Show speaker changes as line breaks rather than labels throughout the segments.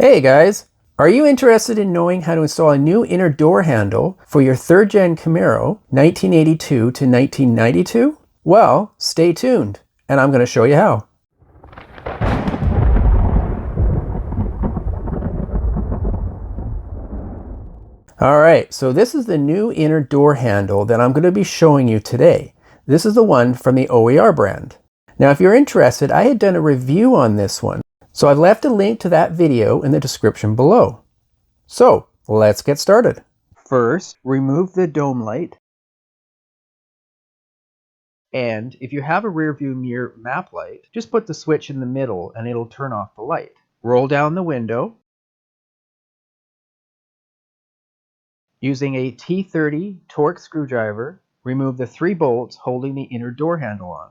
Hey guys, are you interested in knowing how to install a new inner door handle for your 3rd gen Camaro 1982 to 1992? Well, stay tuned and I'm going to show you how. Alright, so this is the new inner door handle that I'm going to be showing you today. This is the one from the OER brand. Now if you're interested, I had done a review on this one. So I've left a link to that video in the description below. So let's get started. First, remove the dome light. And if you have a rear view mirror map light, just put the switch in the middle and it'll turn off the light. Roll down the window. Using a T30 Torx screwdriver, remove the 3 bolts holding the inner door handle on.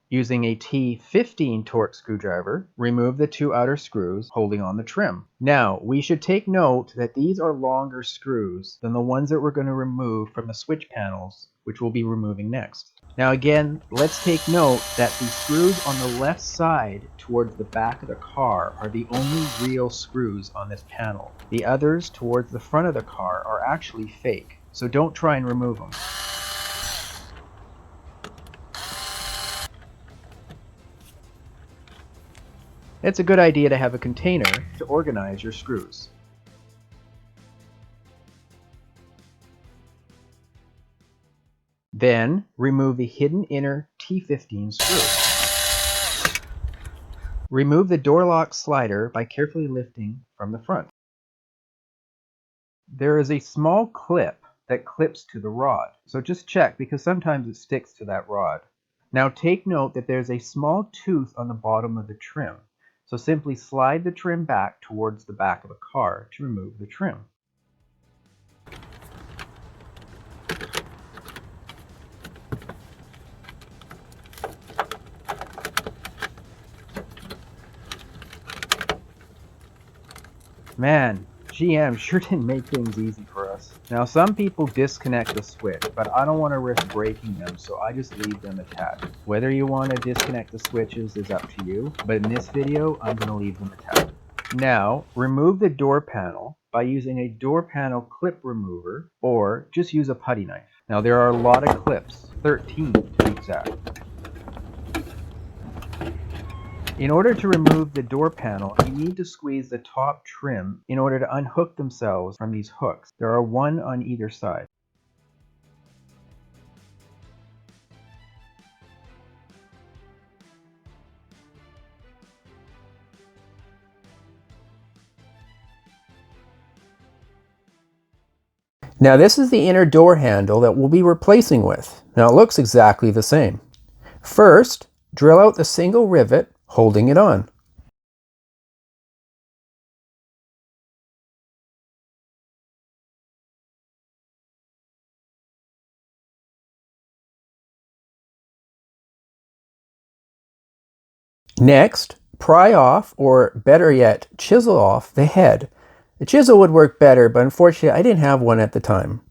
Using a T15 Torx screwdriver, remove the 2 outer screws holding on the trim. Now, we should take note that these are longer screws than the ones that we're going to remove from the switch panels, which we'll be removing next. Now again, let's take note that the screws on the left side towards the back of the car are the only real screws on this panel. The others towards the front of the car are actually fake, so don't try and remove them. It's a good idea to have a container to organize your screws. Then, remove the hidden inner T15 screw. Remove the door lock slider by carefully lifting from the front. There is a small clip that clips to the rod, so just check because sometimes it sticks to that rod. Now take note that there's a small tooth on the bottom of the trim. So simply slide the trim back towards the back of the car to remove the trim. Man, GM sure didn't make things easy for us. Now some people disconnect the switch, but I don't want to risk breaking them, so I just leave them attached. Whether you want to disconnect the switches is up to you, but in this video, I'm going to leave them attached. Now, remove the door panel by using a door panel clip remover, or just use a putty knife. Now there are a lot of clips, 13 to be exact. In order to remove the door panel, you need to squeeze the top trim in order to unhook themselves from these hooks. There are 1 on either side. Now this is the inner door handle that we'll be replacing with. Now it looks exactly the same. First, drill out the single rivet holding it on. Next, pry off, or better yet, chisel off the head. The chisel would work better, but unfortunately I didn't have one at the time.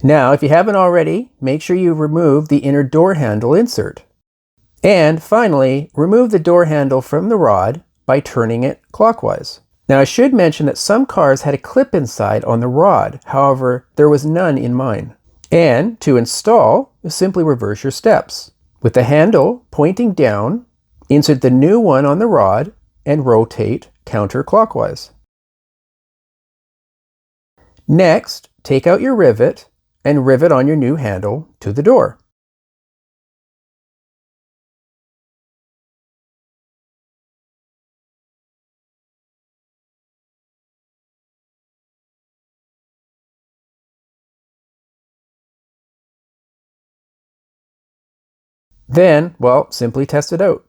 Now, if you haven't already, make sure you remove the inner door handle insert. And finally, remove the door handle from the rod by turning it clockwise. Now, I should mention that some cars had a clip inside on the rod. However, there was none in mine. And to install, simply reverse your steps. With the handle pointing down, insert the new one on the rod and rotate counterclockwise. Next, take out your rivet and rivet on your new handle to the door. Then, well, simply test it out.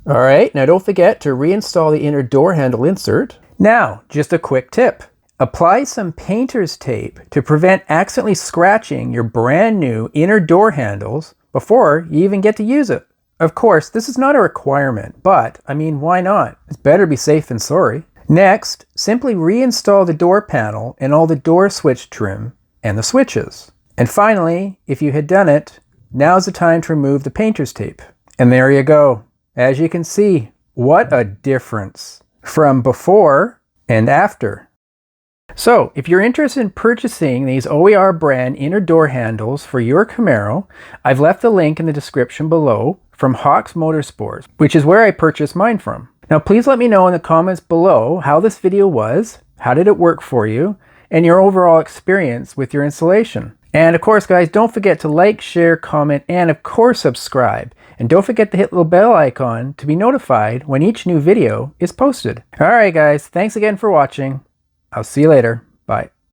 Alright, now don't forget to reinstall the inner door handle insert. Now, just a quick tip. Apply some painter's tape to prevent accidentally scratching your brand new inner door handles before you even get to use it. Of course, this is not a requirement, but I mean, why not? It's better be safe than sorry. Next, simply reinstall the door panel and all the door switch trim and the switches. And finally, if you had done it, now's the time to remove the painter's tape. And there you go. As you can see, what a difference from before and after. So, if you're interested in purchasing these OER brand inner door handles for your Camaro, I've left the link in the description below from Hawks Motorsports, which is where I purchased mine from. Now, please let me know in the comments below how this video was, how did it work for you, and your overall experience with your installation. And of course, guys, don't forget to like, share, comment, and of course, subscribe. And don't forget to hit the little bell icon to be notified when each new video is posted. All right, guys, thanks again for watching. I'll see you later. Bye.